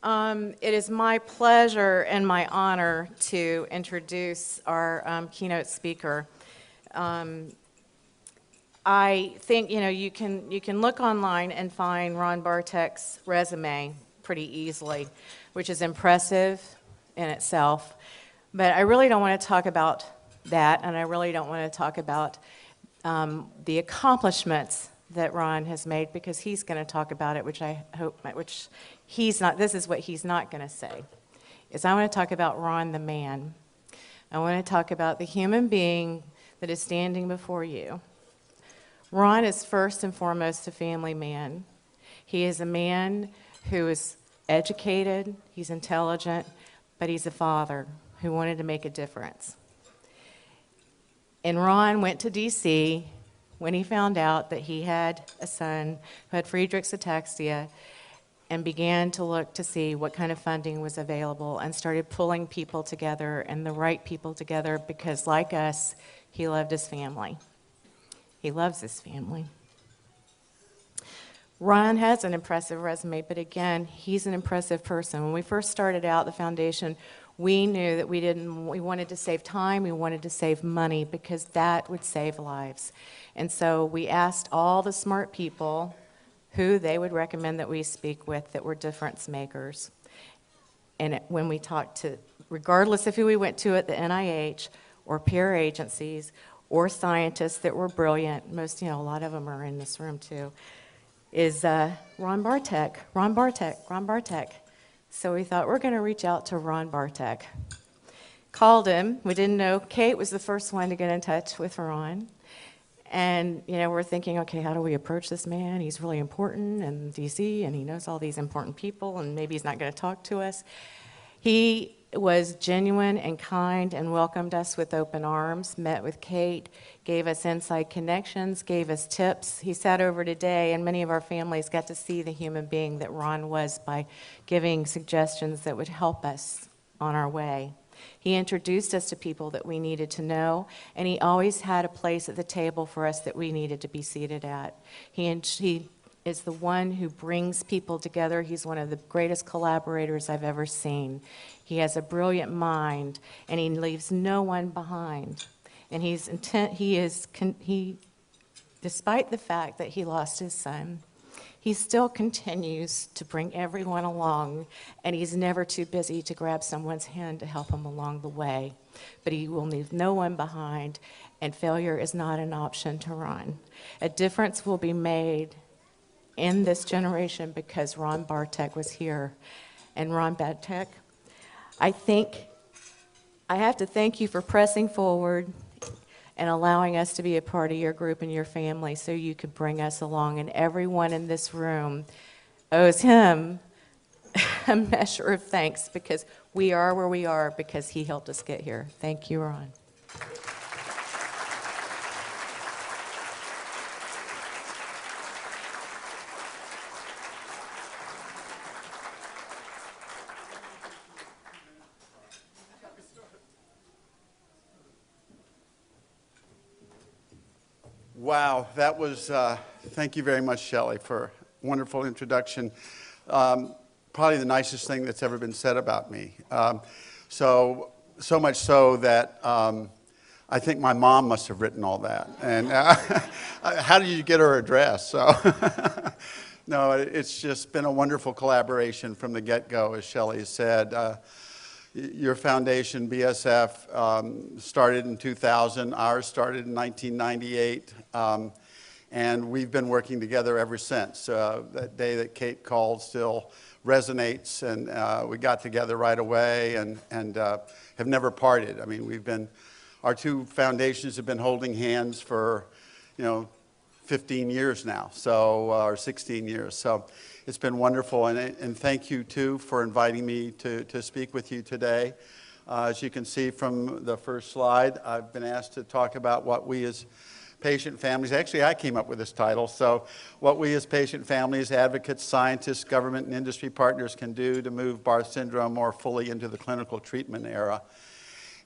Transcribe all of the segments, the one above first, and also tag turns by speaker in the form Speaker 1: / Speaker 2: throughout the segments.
Speaker 1: It is my pleasure and my honor to introduce our keynote speaker. I think you can look online and find Ron Bartek's resume pretty easily, which is impressive in itself. But I really don't want to talk about that, and I really don't want to talk about the accomplishments that Ron has made, because he's going to talk about it, which I hope, which he's not. This is what he's not going to say. Is I want to talk about Ron the man. I want to talk about the human being that is standing before you. Ron is first and foremost a family man. He is a man who is educated, he's intelligent, but he's a father who wanted to make a difference. And Ron went to D.C. when he found out that he had a son who had Friedreich's ataxia, and began to look to see what kind of funding was available, and started pulling people together, and the right people together, because like us, he loved his family. He loves his family. Ron has an impressive resume, but again, he's an impressive person. When we first started out the foundation, we knew that we wanted to save time, we wanted to save money, because that would save lives. And so we asked all the smart people who they would recommend that we speak with that were difference makers. And when we talked to, regardless of who we went to at the NIH or peer agencies or scientists that were brilliant, a lot of them are in this room too, is Ron Bartek. So we thought, we're going to reach out to Ron Bartek. Called him. We didn't know. Kate was the first one to get in touch with Ron. And, we're thinking, okay, how do we approach this man? He's really important in D.C., and he knows all these important people, and maybe he's not going to talk to us. He was genuine and kind and welcomed us with open arms, met with Kate, gave us inside connections, gave us tips. He sat over today, and many of our families got to see the human being that Ron was by giving suggestions that would help us on our way. He introduced us to people that we needed to know, and he always had a place at the table for us that we needed to be seated at. He is the one who brings people together. He's one of the greatest collaborators I've ever seen. He has a brilliant mind, and he leaves no one behind. And despite the fact that he lost his son, he still continues to bring everyone along, and he's never too busy to grab someone's hand to help him along the way. But he will leave no one behind, and failure is not an option to Ron. A difference will be made in this generation because Ron Bartek was here. And Ron Bartek, I have to thank you for pressing forward and allowing us to be a part of your group and your family so you could bring us along. And everyone in this room owes him a measure of thanks, because we are where we are because he helped us get here. Thank you, Ron.
Speaker 2: Wow, that was, thank you very much, Shelley, for a wonderful introduction. Probably the nicest thing that's ever been said about me. So much so that I think my mom must have written all that. And how did you get her address? So no, it's just been a wonderful collaboration from the get-go, as Shelley said. Your foundation, BSF, started in 2000. Ours started in 1998. And we've been working together ever since. That day that Kate called still resonates, and we got together right away and have never parted. I mean, our two foundations have been holding hands for, 15 years now, or 16 years. So it's been wonderful, and thank you, too, for inviting me to speak with you today. As you can see from the first slide, I've been asked to talk about what we as patient families, actually I came up with this title, so what we as patient families, advocates, scientists, government, and industry partners can do to move Barth syndrome more fully into the clinical treatment era.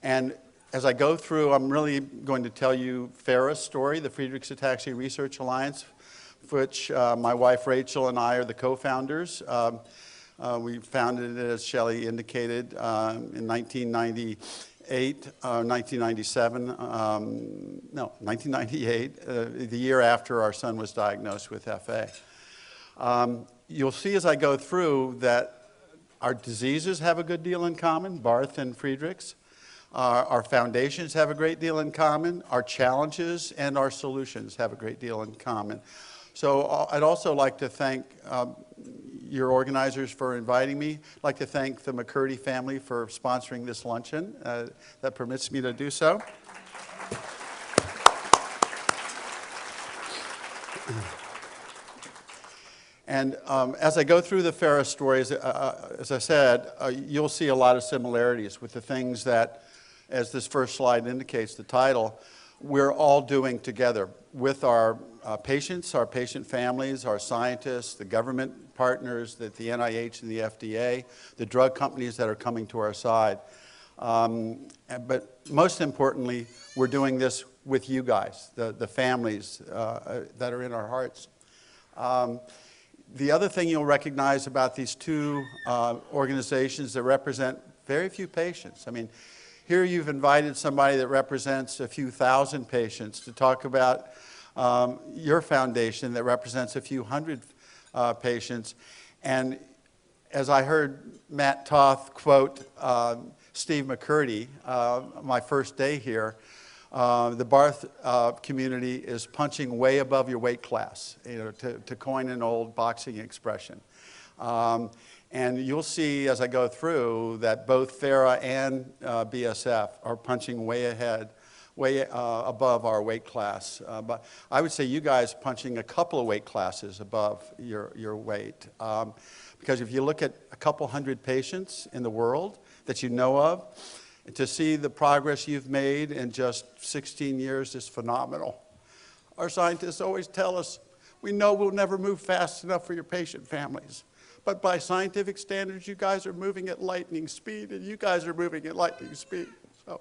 Speaker 2: And as I go through, I'm really going to tell you FARA's story, the Friedreich's Ataxia Research Alliance, which my wife Rachel and I are the co-founders. We founded it, as Shelley indicated, in 1998, 1997, 1998, the year after our son was diagnosed with FA. You'll see as I go through that our diseases have a good deal in common, Barth and Friedreich's. Our foundations have a great deal in common. Our challenges and our solutions have a great deal in common. So I'd also like to thank your organizers for inviting me. I'd like to thank the McCurdy family for sponsoring this luncheon that permits me to do so. And as I go through the FARA stories, as I said, you'll see a lot of similarities with the things that, as this first slide indicates, the title, we're all doing together with our patients, our patient families, our scientists, the government partners, the NIH and the FDA, the drug companies that are coming to our side. But most importantly, we're doing this with you guys, the families that are in our hearts. The other thing you'll recognize about these two organizations that represent very few patients. I mean, here you've invited somebody that represents a few thousand patients to talk about your foundation that represents a few hundred patients. And as I heard Matt Toth quote Steve McCurdy, my first day here, the Barth community is punching way above your weight class, to coin an old boxing expression. And you'll see as I go through that both FARA and BSF are punching way ahead, way above our weight class. But I would say you guys punching a couple of weight classes above your weight. Because if you look at a couple hundred patients in the world that you know of, to see the progress you've made in just 16 years is phenomenal. Our scientists always tell us, we know we'll never move fast enough for your patient families. But by scientific standards, you guys are moving at lightning speed, and you guys are moving at lightning speed. So.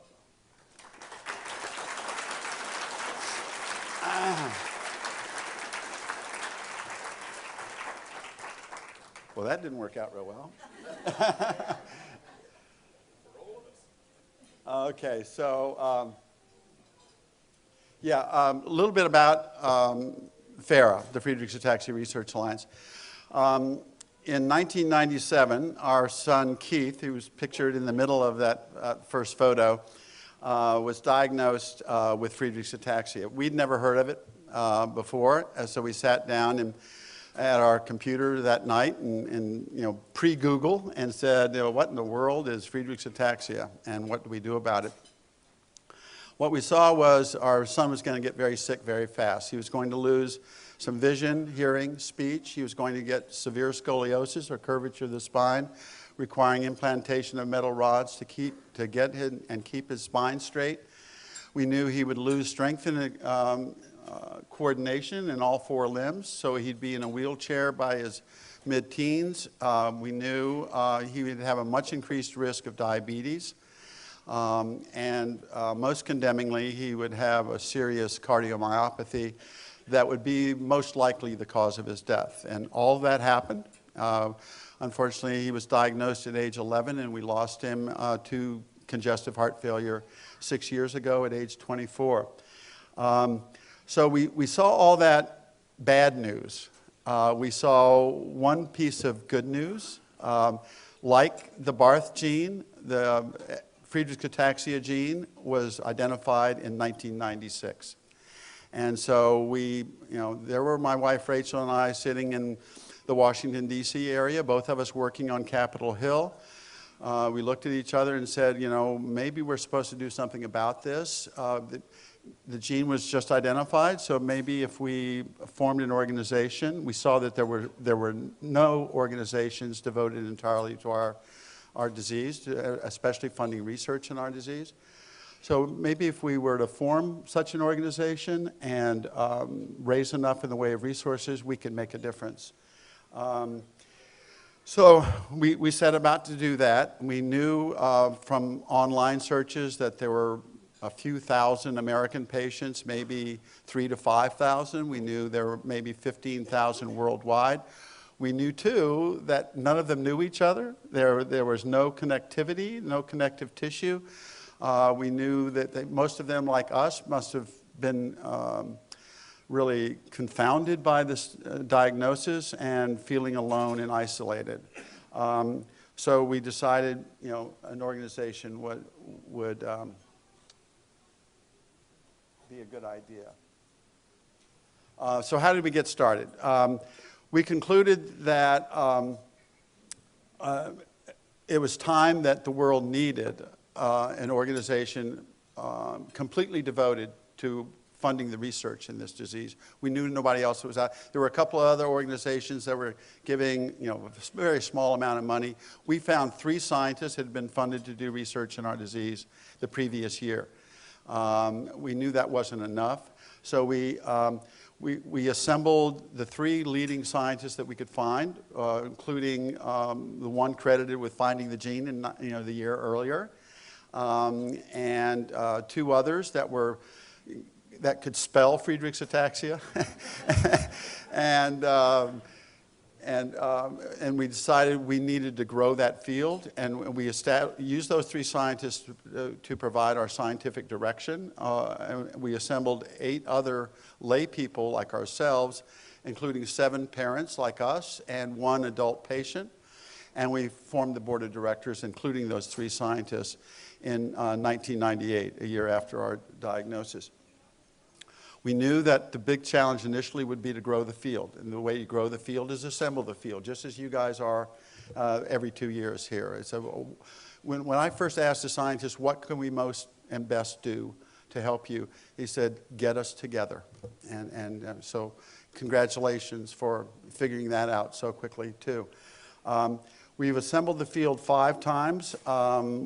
Speaker 2: Well, that didn't work out real well. Okay, so a little bit about FARA, the Friedreich's Ataxia Research Alliance. In 1997, our son Keith, who was pictured in the middle of that first photo, was diagnosed with Friedreich's ataxia. We'd never heard of it before, so we sat down at our computer that night and pre-Google and said, what in the world is Friedreich's ataxia and what do we do about it? What we saw was our son was going to get very sick very fast. He was going to lose some vision, hearing, speech. He was going to get severe scoliosis or curvature of the spine, requiring implantation of metal rods to get him and keep his spine straight. We knew he would lose strength and coordination in all four limbs, so he'd be in a wheelchair by his mid-teens. We knew he would have a much increased risk of diabetes. And most condemningly, he would have a serious cardiomyopathy that would be most likely the cause of his death. And all of that happened. Unfortunately, he was diagnosed at age 11, and we lost him to congestive heart failure 6 years ago at age 24. So we saw all that bad news. We saw one piece of good news. Like the Barth gene, the Friedreich's ataxia gene was identified in 1996. And so there were my wife Rachel and I sitting in the Washington, D.C. area, both of us working on Capitol Hill. We looked at each other and said, maybe we're supposed to do something about this. The gene was just identified, so maybe if we formed an organization, we saw that there were no organizations devoted entirely to our disease, especially funding research in our disease. So maybe if we were to form such an organization and raise enough in the way of resources, we could make a difference. So we set about to do that. We knew from online searches that there were a few thousand American patients, maybe 3,000 to 5,000. We knew there were maybe 15,000 worldwide. We knew, too, that none of them knew each other. There was no connectivity, no connective tissue. We knew that most of them, like us, must have been really confounded by this diagnosis and feeling alone and isolated. So we decided, an organization would be a good idea. So how did we get started? We concluded that it was time that the world needed an organization completely devoted to funding the research in this disease. We knew nobody else was out. There were a couple of other organizations that were giving, a very small amount of money. We found 3 scientists had been funded to do research in our disease the previous year. We knew that wasn't enough, so we assembled the 3 leading scientists that we could find, including the one credited with finding the gene in the year earlier, and 2 others that could spell Friedreich's ataxia, and we decided we needed to grow that field, and we used those 3 scientists to provide our scientific direction. And we assembled 8 other lay people like ourselves, including 7 parents like us and 1 adult patient, and we formed the board of directors, including those 3 scientists, in 1998, a year after our diagnosis. We knew that the big challenge initially would be to grow the field, and the way you grow the field is assemble the field, just as you guys are every 2 years here. So when I first asked the scientists, what can we most and best do to help you, he said, get us together. And so congratulations for figuring that out so quickly, too. We've assembled the field 5 times.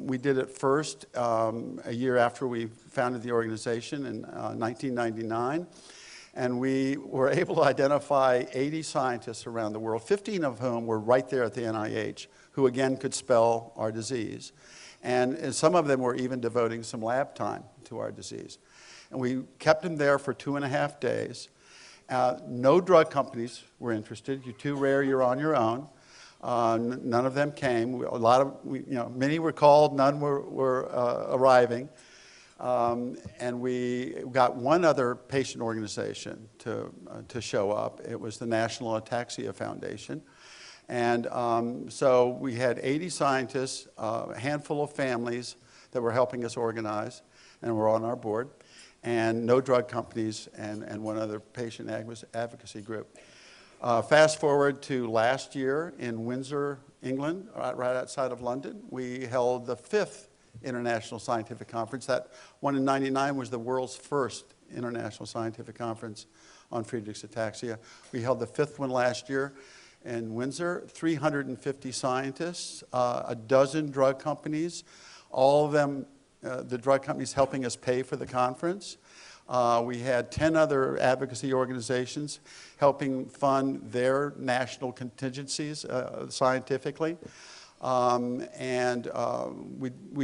Speaker 2: We did it first a year after we founded the organization in 1999. And we were able to identify 80 scientists around the world, 15 of whom were right there at the NIH, who again could spell our disease. And some of them were even devoting some lab time to our disease. And we kept them there for 2.5 days. No drug companies were interested. You're too rare, you're on your own. None of them came. Many were called, none were arriving. And we got one other patient organization to show up. It was the National Ataxia Foundation. And so we had 80 scientists, a handful of families that were helping us organize and were on our board, and no drug companies and one other patient advocacy group. Fast forward to last year in Windsor, England, right outside of London, we held the 5th International Scientific Conference. That one in '99 was the world's first international scientific conference on Friedreich's ataxia. We held the 5th one last year in Windsor, 350 scientists, a dozen drug companies, all of them, the drug companies helping us pay for the conference. We had 10 other advocacy organizations helping fund their national contingencies scientifically. We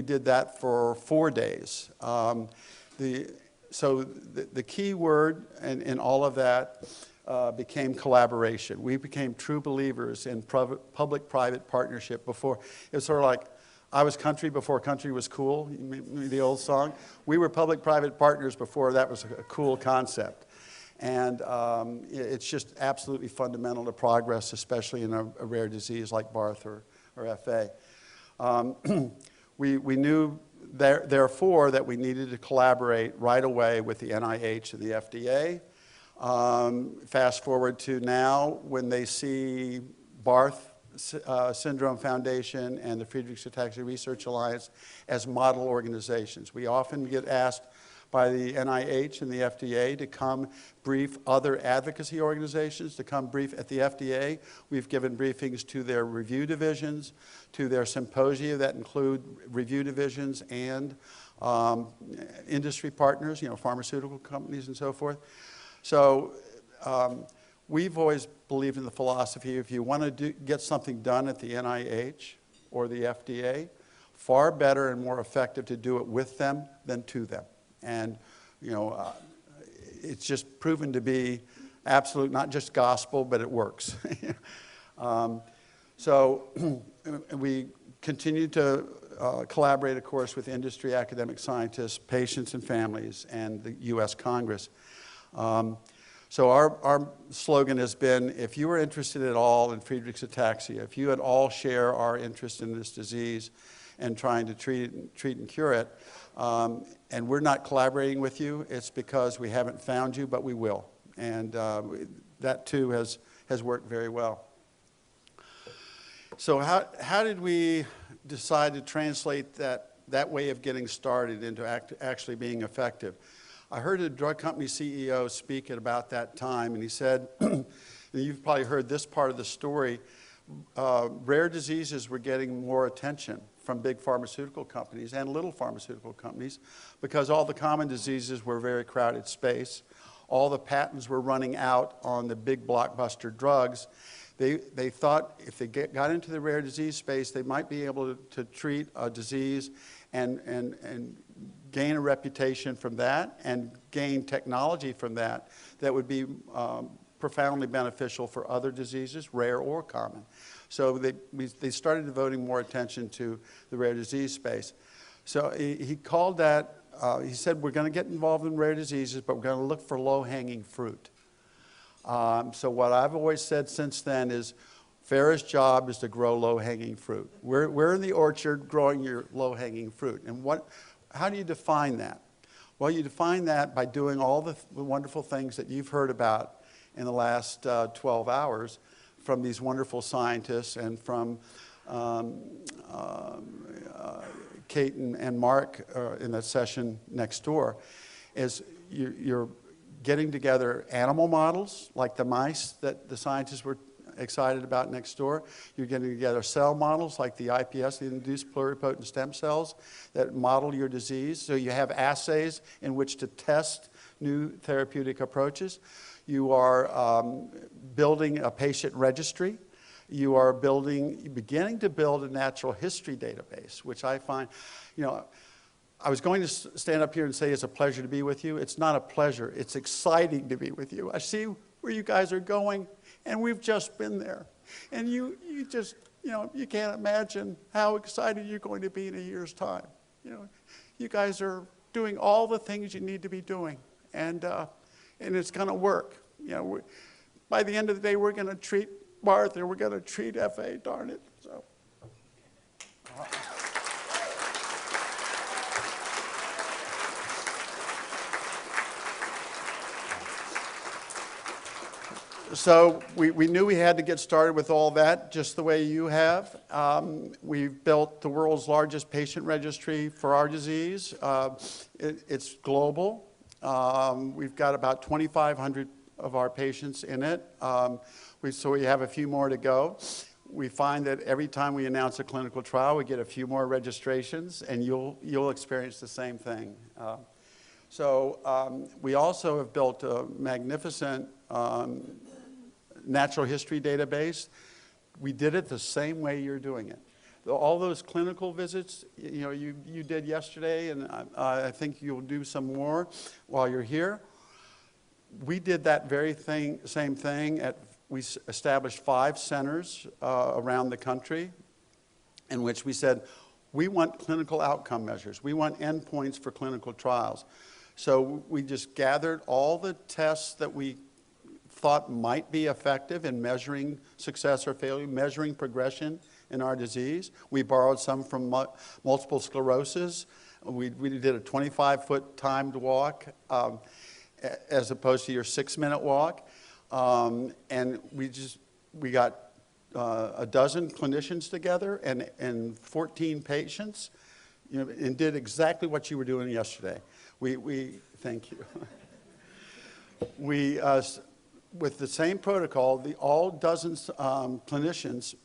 Speaker 2: did that for 4 days. So the key word in all of that became collaboration. We became true believers in public-private partnership before. It was sort of like, I was country before country was cool, the old song. We were public-private partners before that was a cool concept. And it's just absolutely fundamental to progress, especially in a rare disease like Barth or FA. We knew, therefore, that we needed to collaborate right away with the NIH and the FDA. Fast forward to now, when they see Barth Syndrome Foundation and the Friedreich's Ataxia Research Alliance as model organizations. We often get asked by the NIH and the FDA to come brief other advocacy organizations, to come brief at the FDA. We've given briefings to their review divisions, to their symposia that include review divisions and industry partners, pharmaceutical companies and so forth. So we've always believed in the philosophy, if you want to get something done at the NIH or the FDA, far better and more effective to do it with them than to them. And, it's just proven to be absolute, not just gospel, but it works. So we continue to collaborate, of course, with industry, academic scientists, patients and families, and the U.S. Congress. So our slogan has been, if you are interested at all in Friedreich's ataxia, if you at all share our interest in this disease and trying to treat and cure it, and we're not collaborating with you, it's because we haven't found you, but we will. And that too has worked very well. So how did we decide to translate that way of getting started into actually being effective? I heard a drug company CEO speak at about that time, and he said, and you've probably heard this part of the story, rare diseases were getting more attention from big pharmaceutical companies and little pharmaceutical companies because all the common diseases were very crowded space. All the patents were running out on the big blockbuster drugs. They thought if they got into the rare disease space, they might be able to treat a disease and gain a reputation from that and gain technology from that would be profoundly beneficial for other diseases, rare or common. So they started devoting more attention to the rare disease space. So he called that, he said, we're going to get involved in rare diseases, but we're going to look for low-hanging fruit. So what I've always said since then is FARA's job is to grow low-hanging fruit. We're in the orchard growing your low-hanging fruit. And how do you define that? Well, you define that by doing all the wonderful things that you've heard about in the last 12 hours from these wonderful scientists and from Kate and Mark in that session next door, is you're getting together animal models like the mice that the scientists were excited about next door. You're getting together cell models like the IPS, the induced pluripotent stem cells that model your disease. So you have assays in which to test new therapeutic approaches. You are building a patient registry. You are beginning to build a natural history database, which I find, I was going to stand up here and say it's a pleasure to be with you. It's not a pleasure. It's exciting to be with you. I see where you guys are going, and we've just been there. And you just, you can't imagine how excited you're going to be in a year's time. You guys are doing all the things you need to be doing, and it's going to work. By the end of the day, we're going to treat Barth, and we're going to treat FA, darn it. So. So we knew we had to get started with all that, just the way you have. We've built the world's largest patient registry for our disease. It's global. We've got about 2,500 of our patients in it. So we have a few more to go. We find that every time we announce a clinical trial, we get a few more registrations, and you'll experience the same thing. We also have built a magnificent natural history database. We did it the same way you're doing it. All those clinical visits, you did yesterday, and I think you'll do some more while you're here. We did that very same thing. We established 5 centers around the country in which we said, we want clinical outcome measures. We want endpoints for clinical trials. So we just gathered all the tests that we thought might be effective in measuring success or failure, measuring progression in our disease. We borrowed some from multiple sclerosis. We did a 25-foot timed walk as opposed to your 6-minute walk. And we got a dozen clinicians together and 14 patients, and did exactly what you were doing yesterday. We thank you. With the same protocol, all dozens clinicians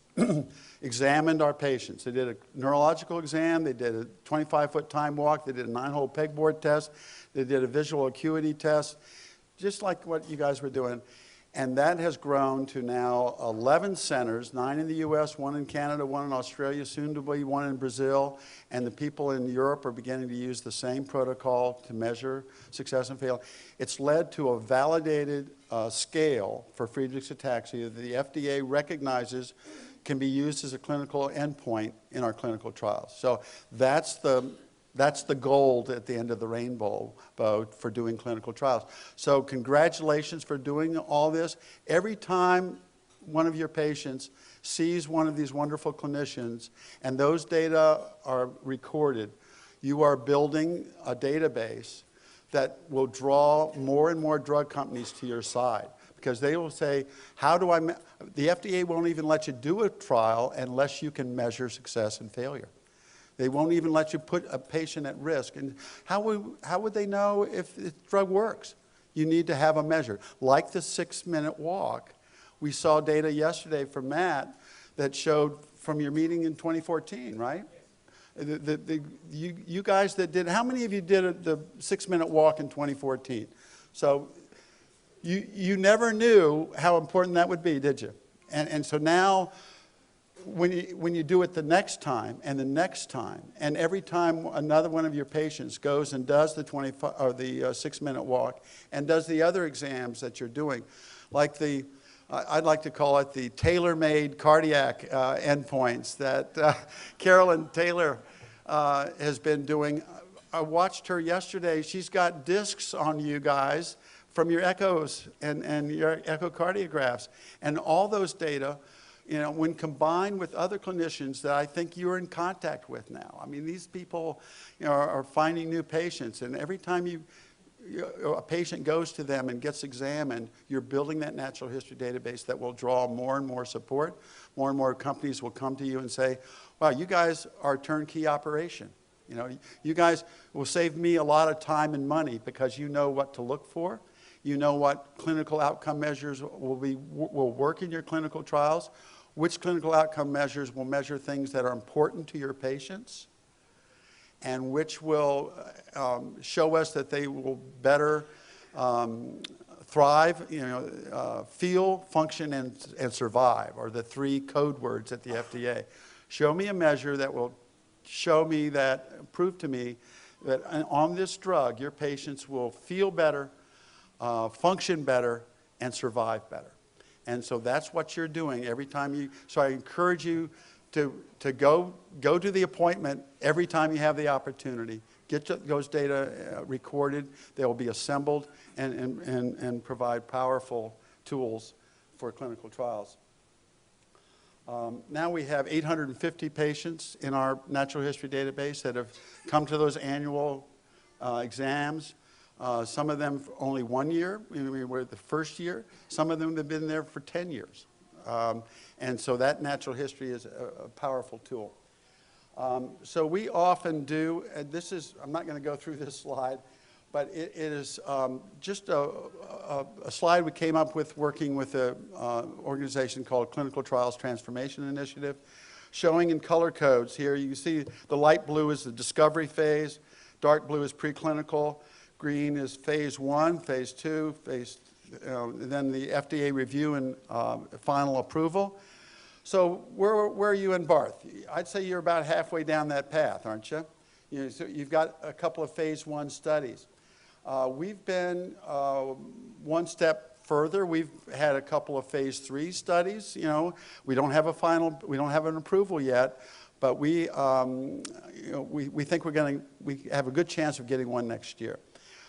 Speaker 2: examined our patients. They did a neurological exam, they did a 25-foot time walk, they did a 9-hole pegboard test, they did a visual acuity test, just like what you guys were doing. And that has grown to now 11 centers, 9 in the US, 1 in Canada, 1 in Australia, soon to be 1 in Brazil. And the people in Europe are beginning to use the same protocol to measure success and failure. It's led to a validated scale for Friedreich's ataxia that the FDA recognizes can be used as a clinical endpoint in our clinical trials. So that's the gold at the end of the rainbow for doing clinical trials. So congratulations for doing all this. Every time one of your patients sees one of these wonderful clinicians and those data are recorded, you are building a database that will draw more and more drug companies to your side. Because they will say, the FDA won't even let you do a trial unless you can measure success and failure. They won't even let you put a patient at risk. And how would they know if the drug works? You need to have a measure. Like the 6-minute walk, we saw data yesterday from Matt that showed from your meeting in 2014, right? You guys that did, how many of you did the 6-minute walk in 2014? So you never knew how important that would be, did you? And so now, when you do it the next time and the next time, and every time another one of your patients goes and does the 6-minute walk and does the other exams that you're doing, like I'd like to call it the tailor-made cardiac endpoints that Carolyn Taylor has been doing. I watched her yesterday. She's got discs on you guys from your echoes and your echocardiographs. And all those data, when combined with other clinicians that I think you're in contact with now. I mean, these people are finding new patients. And every time a patient goes to them and gets examined, you're building that natural history database that will draw more and more support. More and more companies will come to you and say, wow, you guys are a turnkey operation. You guys will save me a lot of time and money because you know what to look for. You know what clinical outcome measures will work in your clinical trials, which clinical outcome measures will measure things that are important to your patients, and which will show us that they will better thrive, feel, function, and survive are the 3 code words at the FDA. Show me a measure that will prove to me that on this drug, your patients will feel better, function better, and survive better. And so that's what you're doing every time so I encourage you to go to the appointment every time you have the opportunity. Get those data recorded. They will be assembled and provide powerful tools for clinical trials. Now we have 850 patients in our natural history database that have come to those annual exams. Some of them for only 1 year, we were the first year. Some of them have been there for 10 years. And so that natural history is a powerful tool. So we often do, and I'm not going to go through this slide, but it is just a slide we came up with working with an organization called Clinical Trials Transformation Initiative, showing in color codes here. You see the light blue is the discovery phase, dark blue is preclinical, green is phase 1, phase 2, then the FDA review and final approval. So where are you in Barth? I'd say you're about halfway down that path, aren't you? So you've got a couple of phase 1 studies. We've been one step further. We've had a couple of phase 3 studies. We don't have an approval yet, but we think we have a good chance of getting one next year.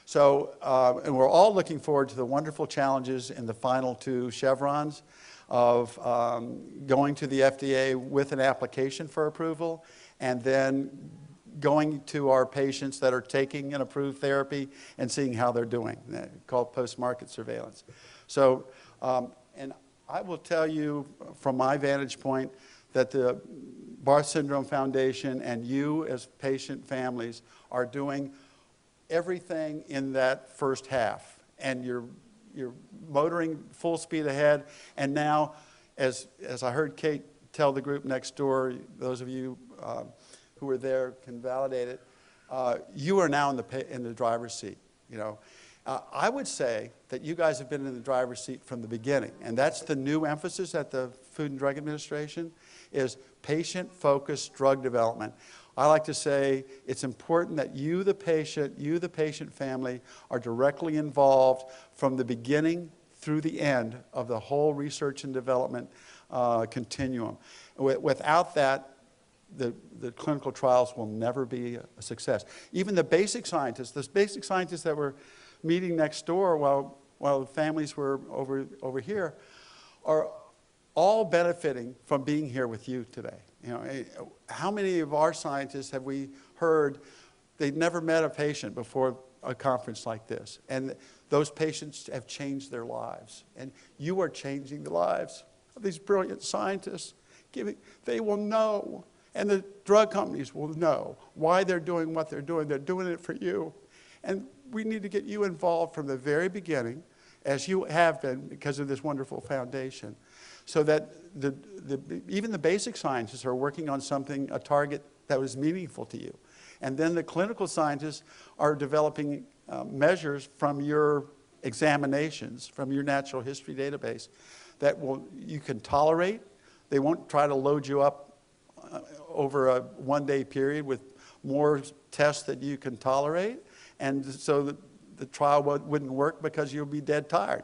Speaker 2: So, and we're all looking forward to the wonderful challenges in the final 2 chevrons of going to the FDA with an application for approval and then going to our patients that are taking an approved therapy and seeing how they're doing, called post-market surveillance. So, and I will tell you from my vantage point that the Barth Syndrome Foundation and you as patient families are doing everything in that first half, and you're motoring full speed ahead. And now, as I heard Kate tell the group next door, those of you who were there can validate it, you are now in the driver's seat. I would say that you guys have been in the driver's seat from the beginning, and that's the new emphasis at the Food and Drug Administration, is patient-focused drug development. I like to say it's important that you, the patient family, are directly involved from the beginning through the end of the whole research and development continuum. Without that, the clinical trials will never be a success. Even the basic scientists that were meeting next door while the families were over here, are all benefiting from being here with you today. You know, how many of our scientists have we heard they'd never met a patient before a conference like this, and those patients have changed their lives, and you are changing the lives of these brilliant scientists. They will know, and the drug companies will know why they're doing what they're doing. They're doing it for you, and we need to get you involved from the very beginning, as you have been because of this wonderful foundation, so that even the basic scientists are working on something, a target that was meaningful to you. And then the clinical scientists are developing measures from your examinations, from your natural history database, that you can tolerate. They won't try to load you up over a one-day period with more tests that you can tolerate. And so the trial wouldn't work because you'll be dead tired.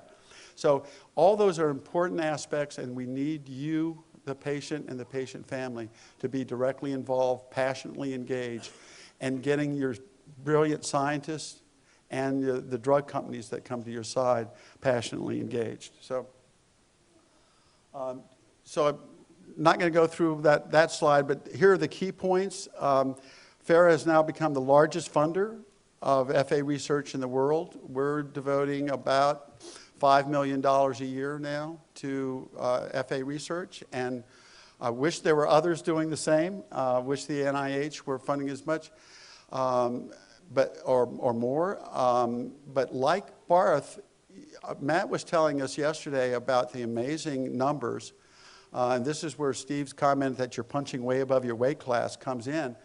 Speaker 2: So all those are important aspects, and we need you, the patient, and the patient family to be directly involved, passionately engaged, and getting your brilliant scientists and the drug companies that come to your side passionately engaged. So I'm not going to go through that slide, but here are the key points. FARA has now become the largest funder of FA research in the world. We're devoting about $5 million a year now to FA research, and I wish there were others doing the same. I wish the NIH were funding as much, or more. But like Barth, Matt was telling us yesterday about the amazing numbers, and this is where Steve's comment that you're punching way above your weight class comes in.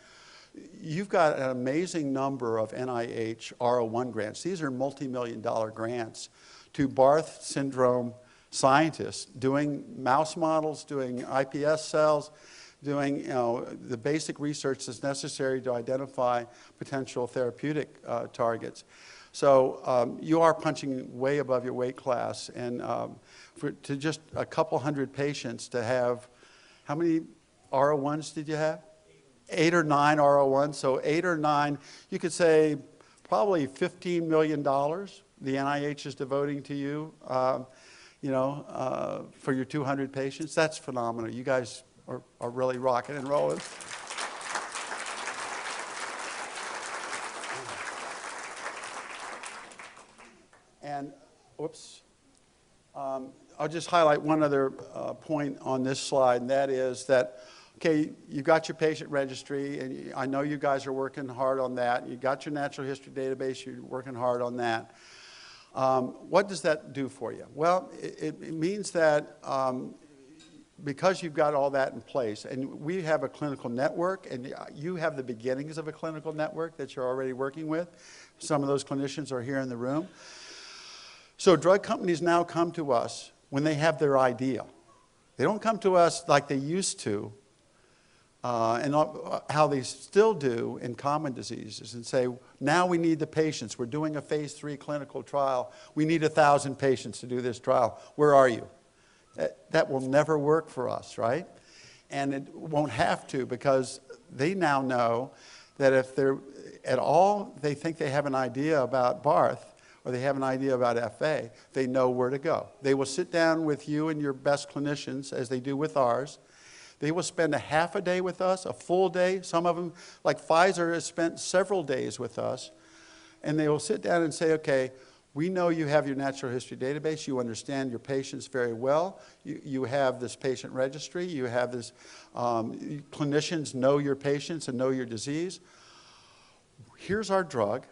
Speaker 2: You've got an amazing number of NIH R01 grants. These are multi-million-dollar grants to Barth syndrome scientists doing mouse models, doing iPS cells, doing the basic research that's necessary to identify potential therapeutic targets. So you are punching way above your weight class, and to just a couple hundred patients to have, how many R01s did you have? 8 or 9 R01s, so 8 or 9, you could say probably $15 million the NIH is devoting to you, for your 200 patients. That's phenomenal. You guys are really rocking and rolling. And, whoops. I'll just highlight one other point on this slide, and that is that, okay, you've got your patient registry, and I know you guys are working hard on that. You've got your natural history database, you're working hard on that. What does that do for you? Well, it means that because you've got all that in place, and we have a clinical network, and you have the beginnings of a clinical network that you're already working with. Some of those clinicians are here in the room. So drug companies now come to us when they have their idea. They don't come to us like they used to, and how they still do in common diseases, and say, now we need the patients. We're doing a phase 3 clinical trial. We need 1,000 patients to do this trial. Where are you? That will never work for us, right? And it won't have to, because they now know that if they're at all, they think they have an idea about Barth, or they have an idea about FA, they know where to go. They will sit down with you and your best clinicians, as they do with ours. They will spend a half a day with us, a full day. Some of them, like Pfizer, has spent several days with us. And they will sit down and say, okay, we know you have your natural history database. You understand your patients very well. You have this patient registry. You have this, clinicians know your patients and know your disease. Here's our drug.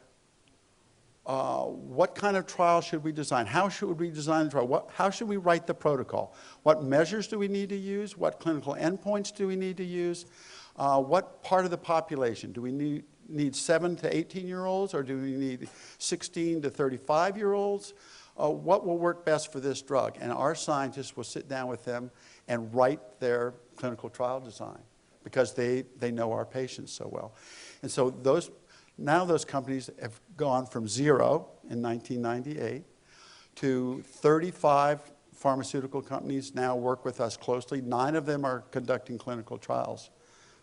Speaker 2: What kind of trial should we design? How should we design the trial? How should we write the protocol? What measures do we need to use? What clinical endpoints do we need to use? What part of the population do we need 7 to 18-year-olds, or do we need 16 to 35-year-olds? What will work best for this drug? And our scientists will sit down with them and write their clinical trial design because they know our patients so well. And so now those companies have gone from 0 in 1998 to 35 pharmaceutical companies now work with us closely. 9 of them are conducting clinical trials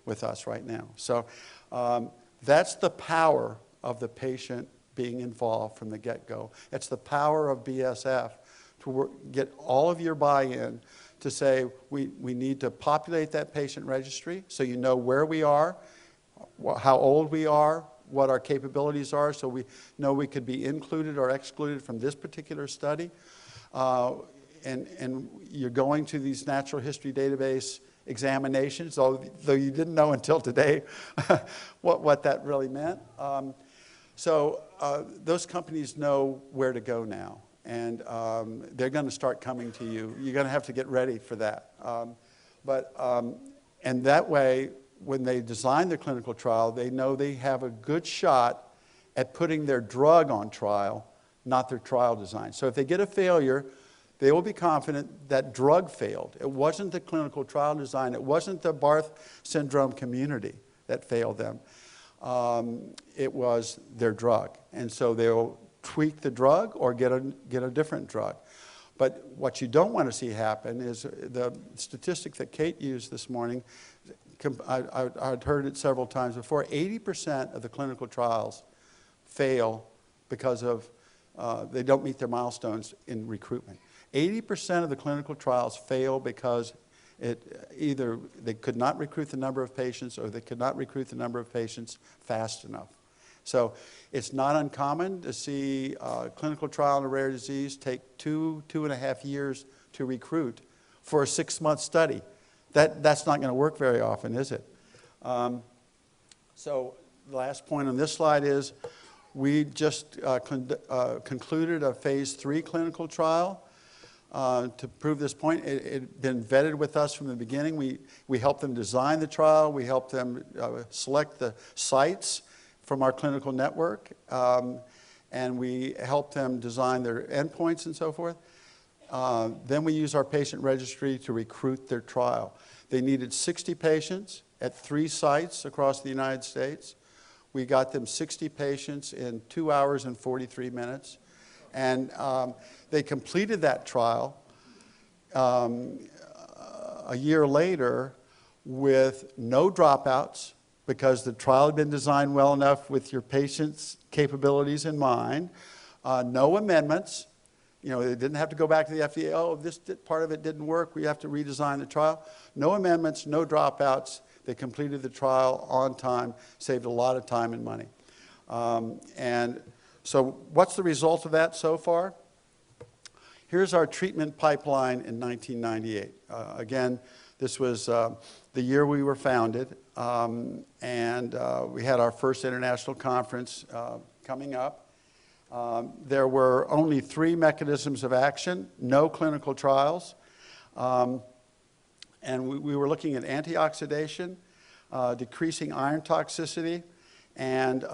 Speaker 2: with us right now. So that's the power of the patient being involved from the get-go. It's the power of BSF to get all of your buy-in to say we need to populate that patient registry so you know where we are, how old we are, what our capabilities are, so we know we could be included or excluded from this particular study. And you're going to these natural history database examinations, though you didn't know until today what that really meant. So those companies know where to go now, and they're going to start coming to you. You're going to have to get ready for that. And that way, when they design their clinical trial, they know they have a good shot at putting their drug on trial, not their trial design. So if they get a failure, they will be confident that drug failed. It wasn't the clinical trial design. It wasn't the Barth syndrome community that failed them. It was their drug. And so they'll tweak the drug or get a different drug. But what you don't want to see happen is the statistic that Kate used this morning. I'd heard it several times before. 80% of the clinical trials fail because of they don't meet their milestones in recruitment. 80% of the clinical trials fail because either they could not recruit the number of patients or they could not recruit the number of patients fast enough. So it's not uncommon to see a clinical trial in a rare disease take 2.5 years to recruit for a 6-month study. That's not going to work very often, is it? So the last point on this slide is we just concluded a phase 3 clinical trial to prove this point. It had been vetted with us from the beginning. We helped them design the trial. We helped them select the sites from our clinical network. And we helped them design their endpoints and so forth. Then we use our patient registry to recruit their trial. They needed 60 patients at 3 sites across the United States. We got them 60 patients in 2 hours and 43 minutes. And they completed that trial a year later with no dropouts because the trial had been designed well enough with your patient's capabilities in mind. No amendments. You know, they didn't have to go back to the FDA, oh, this part of it didn't work, we have to redesign the trial. No amendments, no dropouts. They completed the trial on time, saved a lot of time and money. And so what's the result of that so far? Here's our treatment pipeline in 1998. Again, this was the year we were founded, and we had our first international conference coming up. There were only 3 mechanisms of action, no clinical trials. And we were looking at antioxidation, decreasing iron toxicity, and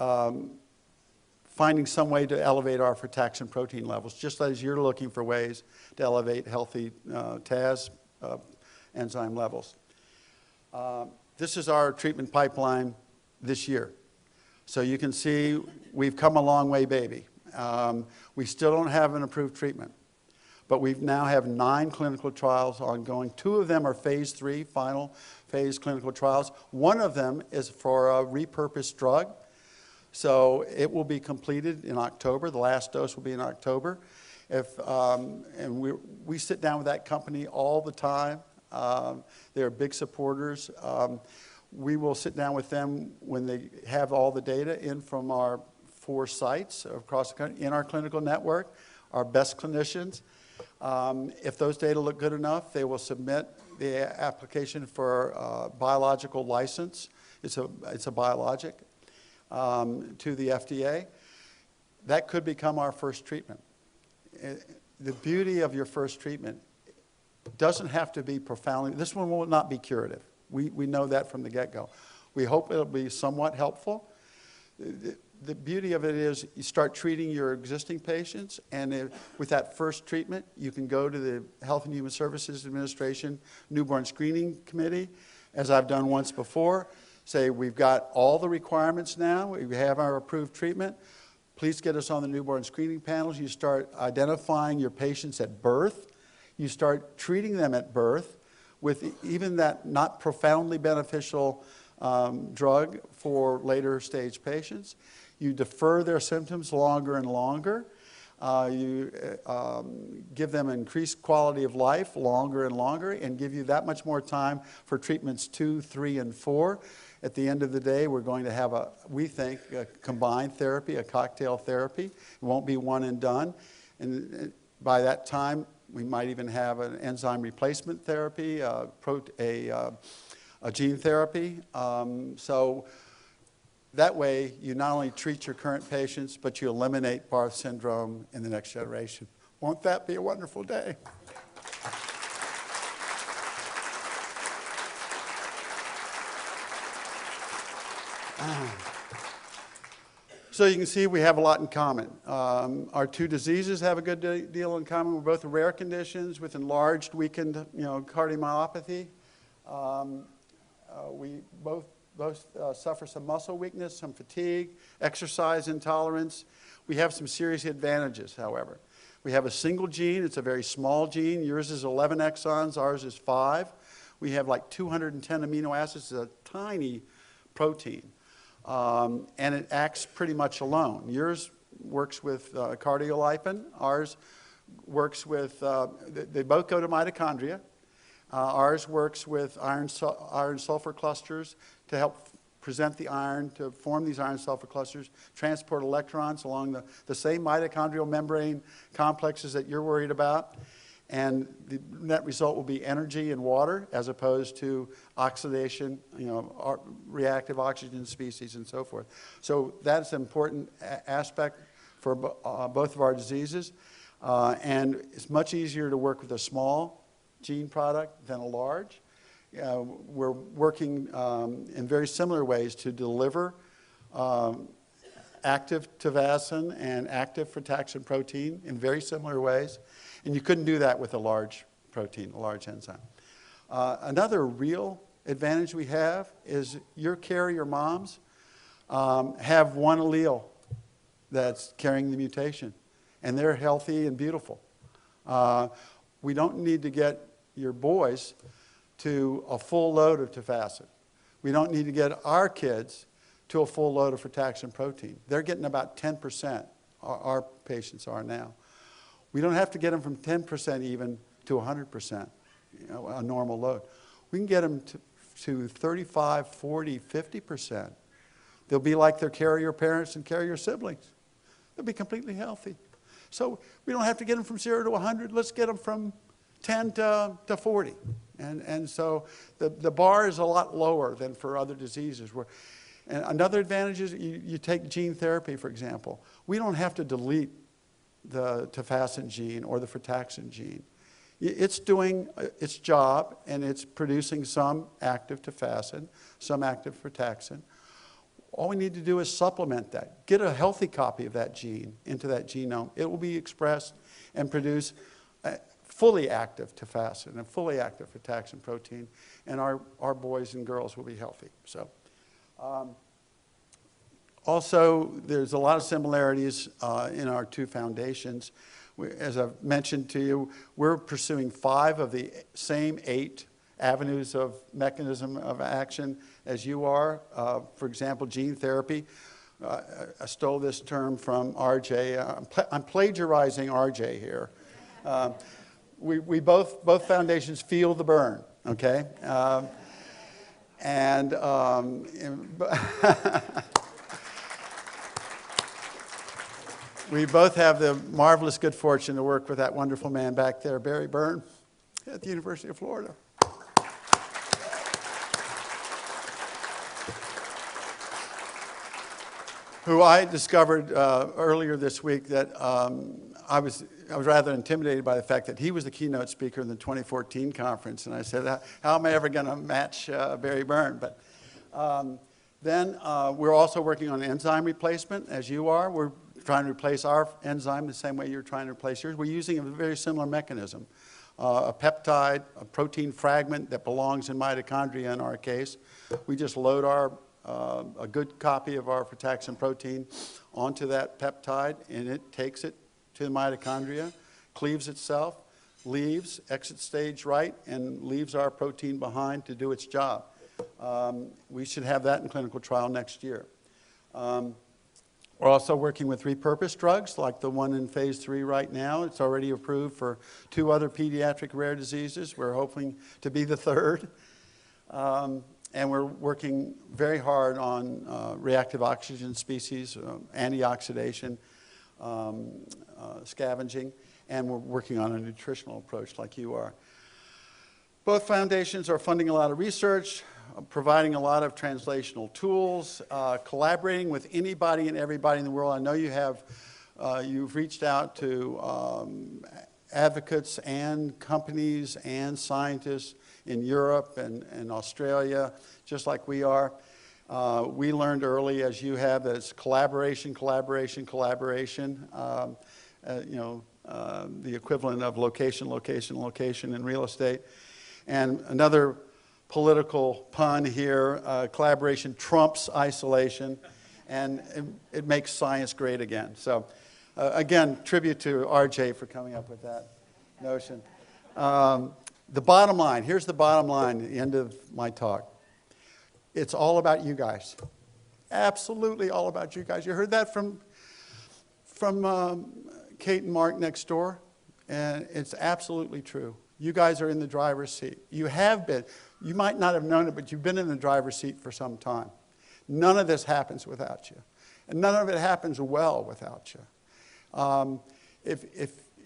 Speaker 2: finding some way to elevate our frataxin protein levels, just as you're looking for ways to elevate healthy TAS enzyme levels. This is our treatment pipeline this year. So you can see we've come a long way, baby. We still don't have an approved treatment, but we now have 9 clinical trials ongoing. 2 of them are phase 3, final phase clinical trials. 1 of them is for a repurposed drug. So it will be completed in October. The last dose will be in October. And we sit down with that company all the time. They're big supporters. We will sit down with them when they have all the data in from our 4 sites across the country in our clinical network, our best clinicians. If those data look good enough, they will submit the application for biological license. It's a biologic to the FDA. That could become our first treatment. The beauty of your first treatment doesn't have to be profoundly, this one will not be curative. We know that from the get-go. We hope it'll be somewhat helpful. the beauty of it is you start treating your existing patients, and with that first treatment, you can go to the Health and Human Services Administration Newborn Screening Committee, as I've done once before, say we've got all the requirements now, we have our approved treatment, please get us on the newborn screening panels. You start identifying your patients at birth, you start treating them at birth with even that not profoundly beneficial drug for later stage patients. You defer their symptoms longer and longer. You give them increased quality of life longer and longer, and give you that much more time for treatments 2, 3, and 4. At the end of the day, we're going to have, we think, a combined therapy, a cocktail therapy. It won't be one and done. And by that time, we might even have an enzyme replacement therapy, a gene therapy. So that way, you not only treat your current patients, but you eliminate Barth syndrome in the next generation. Won't that be a wonderful day? So you can see we have a lot in common. Our two diseases have a good deal in common. We're both rare conditions with enlarged, weakened, cardiomyopathy. We both suffer some muscle weakness, some fatigue, exercise intolerance. We have some serious advantages, however. We have a single gene. It's a very small gene. Yours is 11 exons. Ours is 5. We have like 210 amino acids. It's a tiny protein. And it acts pretty much alone. Yours works with cardiolipin. Ours works with, they both go to mitochondria. Ours works with iron-sulfur clusters to help present the iron, to form these iron-sulfur clusters, transport electrons along the same mitochondrial membrane complexes that you're worried about. And the net result will be energy and water as opposed to oxidation, reactive oxygen species and so forth. So that's an important aspect for both of our diseases. And it's much easier to work with a small gene product than a large. We're working in very similar ways to deliver active tavassin and active frataxin protein in very similar ways. And you couldn't do that with a large protein, a large enzyme. Another real advantage we have is your carrier moms have one allele that's carrying the mutation, and they're healthy and beautiful. We don't need to get your boys to a full load of tafassin. We don't need to get our kids to a full load of frataxin protein. They're getting about 10%, our patients are now. We don't have to get them from 10% even to 100%, a normal load. We can get them to 35, 40, 50%. They'll be like their carrier parents and carrier siblings. They'll be completely healthy. So we don't have to get them from 0 to 100. Let's get them from 10 to 40. And so the bar is a lot lower than for other diseases. And another advantage is you take gene therapy, for example. We don't have to delete the tafassin gene or the frataxin gene. It's doing its job, and it's producing some active tafassin, some active frataxin. All we need to do is supplement that. Get a healthy copy of that gene into that genome. It will be expressed and produce fully active tafassin and fully active frataxin protein, and our boys and girls will be healthy. So. Also, there's a lot of similarities in our two foundations. As I've mentioned to you, we're pursuing 5 of the same 8 avenues of mechanism of action as you are. For example, gene therapy. I stole this term from RJ. I'm plagiarizing RJ here. We both foundations feel the burn, okay? We both have the marvelous good fortune to work with that wonderful man back there, Barry Byrne, at the University of Florida. Who I discovered earlier this week that I was rather intimidated by the fact that he was the keynote speaker in the 2014 conference, and I said, how am I ever going to match Barry Byrne? But Then we're also working on enzyme replacement, as you are. We're trying to replace our enzyme the same way you're trying to replace yours. We're using a very similar mechanism. A peptide, a protein fragment that belongs in mitochondria in our case. We just load a good copy of our frataxin protein onto that peptide, and it takes it to the mitochondria, cleaves itself, leaves, exit stage right, and leaves our protein behind to do its job. We should have that in clinical trial next year. We're also working with repurposed drugs, like the one in phase 3 right now. It's already approved for 2 other pediatric rare diseases. We're hoping to be the 3rd. And we're working very hard on reactive oxygen species, antioxidation, scavenging, and we're working on a nutritional approach like you are. Both foundations are funding a lot of research, providing a lot of translational tools, collaborating with anybody and everybody in the world. I know you have, you've reached out to advocates and companies and scientists in Europe and Australia, just like we are. We learned early, as you have, that it's collaboration, collaboration, collaboration. The equivalent of location, location, location in real estate. And another political pun here, collaboration trumps isolation, and it makes science great again. So again, tribute to RJ for coming up with that notion. The bottom line, here's the bottom line at the end of my talk. It's all about you guys. Absolutely all about you guys. You heard that from Kate and Mark next door, and it's absolutely true. You guys are in the driver's seat. You have been. You might not have known it, but you've been in the driver's seat for some time. None of this happens without you, and none of it happens well without you.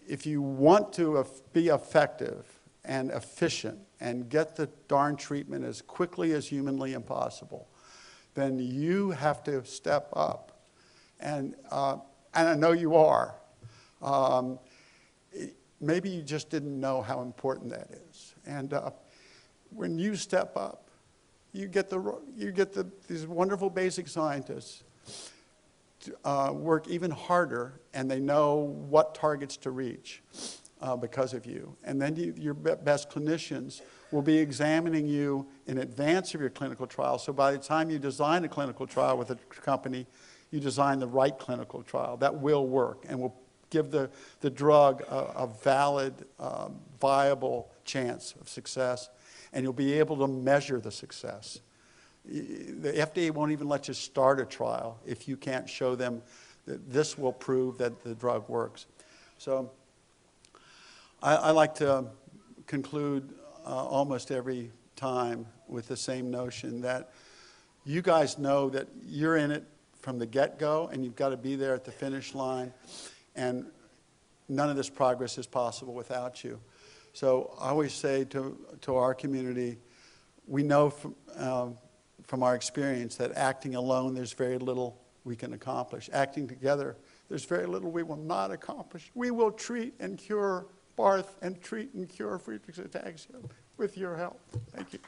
Speaker 2: If you want to be effective and efficient and get the darn treatment as quickly as humanly impossible, then you have to step up. And I know you are. Maybe you just didn't know how important that is. And when you step up, you get these wonderful basic scientists to work even harder, and they know what targets to reach because of you. And then your best clinicians will be examining you in advance of your clinical trial. So by the time you design a clinical trial with a company, you design the right clinical trial that will work and will give the drug a valid, viable chance of success, and you'll be able to measure the success. The FDA won't even let you start a trial if you can't show them that this will prove that the drug works. So I like to conclude almost every time with the same notion that you guys know that you're in it from the get-go, and you've got to be there at the finish line. And none of this progress is possible without you. So I always say to our community, we know from our experience that acting alone, there's very little we can accomplish. Acting together, there's very little we will not accomplish. We will treat and cure Barth and treat and cure Friedreich's ataxia with your help. Thank you.